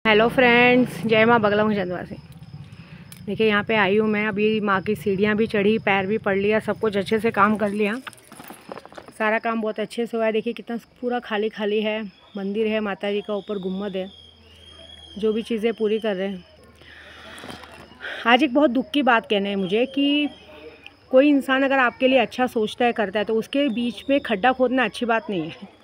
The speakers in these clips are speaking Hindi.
हेलो फ्रेंड्स, जय माँ बगला हूँ चंदवासी। देखिए यहाँ पे आई हूँ मैं। अभी माँ की सीढ़ियाँ भी चढ़ी, पैर भी पड़ लिया, सब कुछ अच्छे से काम कर लिया। सारा काम बहुत अच्छे से हुआ है। देखिए कितना पूरा खाली खाली है। मंदिर है माता जी का, ऊपर गुम्बद है। जो भी चीज़ें पूरी कर रहे हैं। आज एक बहुत दुख की बात कहना है मुझे कि कोई इंसान अगर आपके लिए अच्छा सोचता है, करता है, तो उसके बीच में खड्डा खोदना अच्छी बात नहीं है।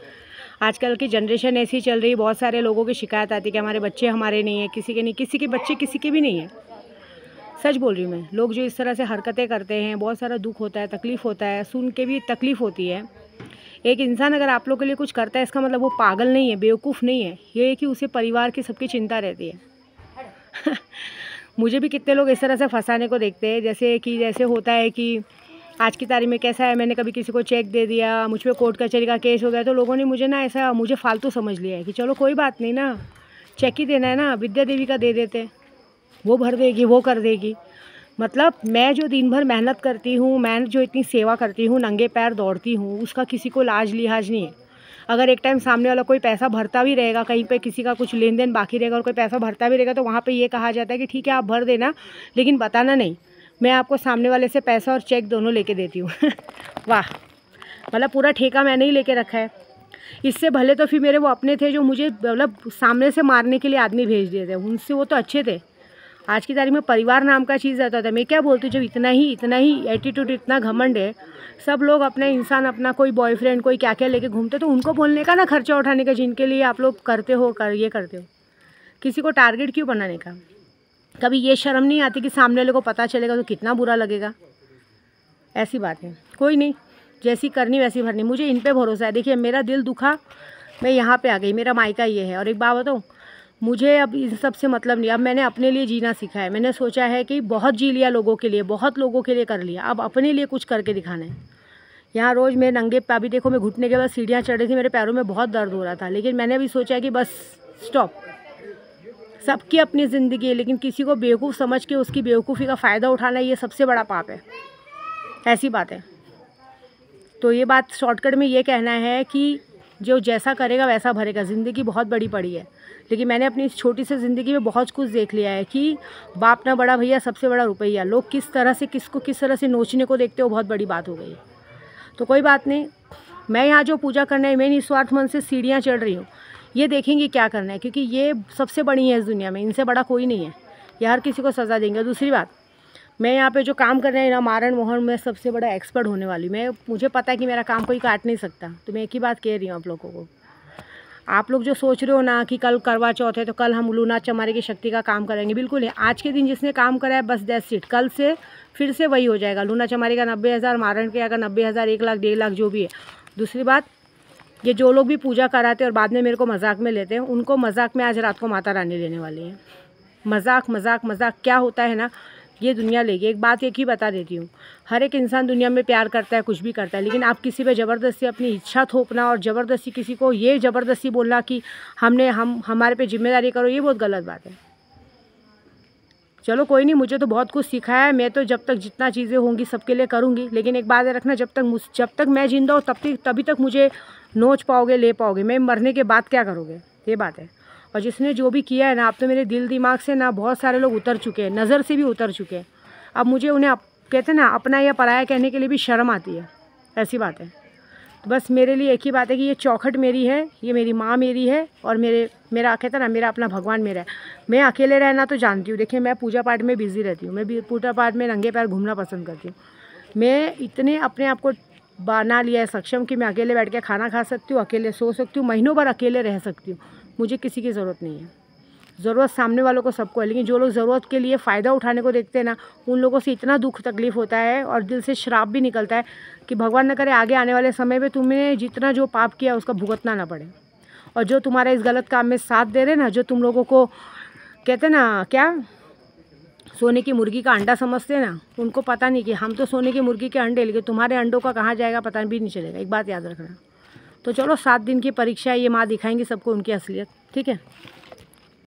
आजकल की जनरेशन ऐसी चल रही है। बहुत सारे लोगों की शिकायत आती है कि हमारे बच्चे हमारे नहीं है, किसी के नहीं, किसी के बच्चे किसी के भी नहीं है। सच बोल रही हूँ मैं। लोग जो इस तरह से हरकतें करते हैं, बहुत सारा दुख होता है, तकलीफ़ होता है, सुन के भी तकलीफ़ होती है। एक इंसान अगर आप लोग के लिए कुछ करता है, इसका मतलब वो पागल नहीं है, बेवकूफ़ नहीं है। ये है कि उसे परिवार की सबकी चिंता रहती है। मुझे भी कितने लोग इस तरह से फंसाने को देखते हैं, जैसे होता है कि आज की तारीख में कैसा है, मैंने कभी किसी को चेक दे दिया, मुझ पर कोर्ट कचहरी का केस हो गया, तो लोगों ने मुझे फालतू समझ लिया है कि चलो कोई बात नहीं ना, चेक ही देना है ना, विद्या देवी का दे देते, वो भर देगी, वो कर देगी। मतलब मैं जो दिन भर मेहनत करती हूँ, मैं जो इतनी सेवा करती हूँ, नंगे पैर दौड़ती हूँ, उसका किसी को लाज लिहाज नहीं है। अगर एक टाइम सामने वाला कोई पैसा भरता भी रहेगा, कहीं पे किसी का कुछ लेन देन बाकी रहेगा और कोई पैसा भरता भी रहेगा, तो वहाँ पे ये कहा जाता है कि ठीक है आप भर देना, लेकिन बताना नहीं, मैं आपको सामने वाले से पैसा और चेक दोनों लेके देती हूँ। वाह, मतलब पूरा ठेका मैंने ही लेके रखा है। इससे भले तो फिर मेरे वो अपने थे जो मुझे मतलब सामने से मारने के लिए आदमी भेज दिए थे, उनसे वो तो अच्छे थे। आज की तारीख में परिवार नाम का चीज़ रहता था। मैं क्या बोलती हूँ, जब इतना ही एटीट्यूड, इतना घमंड है, सब लोग अपने इंसान अपना कोई बॉयफ्रेंड कोई क्या क्या लेके घूमते, तो उनको बोलने का ना, खर्चा उठाने का, जिनके लिए आप लोग करते हो, ये करते हो, किसी को टारगेट क्यों बनाने का। कभी ये शर्म नहीं आती कि सामने वाले को पता चलेगा तो कितना बुरा लगेगा। ऐसी बात है। कोई नहीं, जैसी करनी वैसी भरनी। मुझे इन पे भरोसा है। देखिए मेरा दिल दुखा, मैं यहाँ पे आ गई, मेरा मायका ये है। और एक बात बताऊँ, मुझे अब इन सब से मतलब नहीं। अब मैंने अपने लिए जीना सीखा है। मैंने सोचा है कि बहुत जी लिया लोगों के लिए, बहुत लोगों के लिए कर लिया, अब अपने लिए कुछ करके दिखाना है। यहाँ रोज़ मैं नंगे अभी देखो, मैं घुटने के बाद सीढ़ियाँ चढ़ रही थी, मेरे पैरों में बहुत दर्द हो रहा था, लेकिन मैंने भी सोचा कि बस स्टॉप। सबकी अपनी ज़िंदगी है, लेकिन किसी को बेवकूफ़ समझ के उसकी बेवकूफ़ी का फ़ायदा उठाना, ये सबसे बड़ा पाप है। ऐसी बात है। तो ये बात शॉर्टकट में ये कहना है कि जो जैसा करेगा वैसा भरेगा। ज़िंदगी बहुत बड़ी पड़ी है, लेकिन मैंने अपनी इस छोटी सी ज़िंदगी में बहुत कुछ देख लिया है कि बाप ना बड़ा भैया, सबसे बड़ा रुपया। लोग किस तरह से किसको किस तरह से नोचने को देखते हो, बहुत बड़ी बात हो गई। तो कोई बात नहीं, मैं यहाँ जो पूजा करना है, मैं निस्वार्थ मन से सीढ़ियाँ चढ़ रही हूँ। ये देखेंगे क्या करना है, क्योंकि ये सबसे बड़ी है इस दुनिया में, इनसे बड़ा कोई नहीं है। ये हर किसी को सज़ा देंगे। दूसरी बात, मैं यहाँ पे जो काम कर रहे हैं ना, मारण मोहन में सबसे बड़ा एक्सपर्ट होने वाली मैं। मुझे पता है कि मेरा काम कोई काट नहीं सकता। तो मैं एक ही बात कह रही हूँ आप लोगों को। आप लोग जो सोच रहे हो ना कि कल करवा चौथ है तो कल हम लूना चमारी की शक्ति का काम करेंगे, बिल्कुल नहीं। आज के दिन जिसने काम करा है बस दैट्स इट। कल से फिर से वही हो जाएगा। लूना चमारी का 90,000, मारण के का 90,000, 1 लाख, 1.5 लाख, जो भी है। दूसरी बात, ये जो लोग भी पूजा कराते हैं और बाद में मेरे को मजाक में लेते हैं, उनको मजाक में आज रात को माता रानी लेने वाली है। मजाक मजाक मजाक क्या होता है ना, ये दुनिया लेगी। एक बात एक ही बता देती हूँ, हर एक इंसान दुनिया में प्यार करता है, कुछ भी करता है, लेकिन आप किसी पे ज़बरदस्ती अपनी इच्छा थोपना और ज़बरदस्ती किसी को ये ज़बरदस्ती बोलना कि हमारे पे जिम्मेदारी करो, ये बहुत गलत बात है। चलो कोई नहीं, मुझे तो बहुत कुछ सीखा है। मैं तो जब तक जितना चीज़ें होंगी सबके लिए करूँगी, लेकिन एक बात रखना, जब तक मैं जिंदा हूँ तभी तक मुझे नोच पाओगे, ले पाओगे। मैं मरने के बाद क्या करोगे, ये बात है। और जिसने जो भी किया है ना, अब तो मेरे दिल दिमाग से ना बहुत सारे लोग उतर चुके हैं, नज़र से भी उतर चुके हैं। अब मुझे उन्हें कहते हैं ना, अपना या पराया कहने के लिए भी शर्म आती है। ऐसी बात है। तो बस मेरे लिए एक ही बात है कि ये चौखट मेरी है, ये मेरी माँ मेरी है, और मेरा कहते हैं ना, मेरा अपना भगवान मेरा है। मैं अकेले रहना तो जानती हूँ। देखिए मैं पूजा पाठ में बिज़ी रहती हूँ, मैं भी पूजा पाठ में नंगे पैर घूमना पसंद करती हूँ। मैं इतने अपने आप को बना लिया है सक्षम कि मैं अकेले बैठ के खाना खा सकती हूँ, अकेले सो सकती हूँ, महीनों भर अकेले रह सकती हूँ। मुझे किसी की ज़रूरत नहीं है। ज़रूरत सामने वालों को सबको है, लेकिन जो लोग ज़रूरत के लिए फ़ायदा उठाने को देखते हैं ना, उन लोगों से इतना दुख तकलीफ़ होता है और दिल से श्राप भी निकलता है कि भगवान न करे आगे आने वाले समय में तुम्हें जितना जो पाप किया उसका भुगतना ना पड़े। और जो तुम्हारा इस गलत काम में साथ दे रहे ना, जो तुम लोगों को कहते हैं ना, क्या सोने की मुर्गी का अंडा समझते हैं ना, उनको पता नहीं कि हम तो सोने की मुर्गी के अंडे, लेकिन तुम्हारे अंडों का कहाँ जाएगा पता भी नहीं चलेगा। एक बात याद रखना। तो चलो 7 दिन की परीक्षा है, ये माँ दिखाएंगी सबको उनकी असलियत। ठीक है।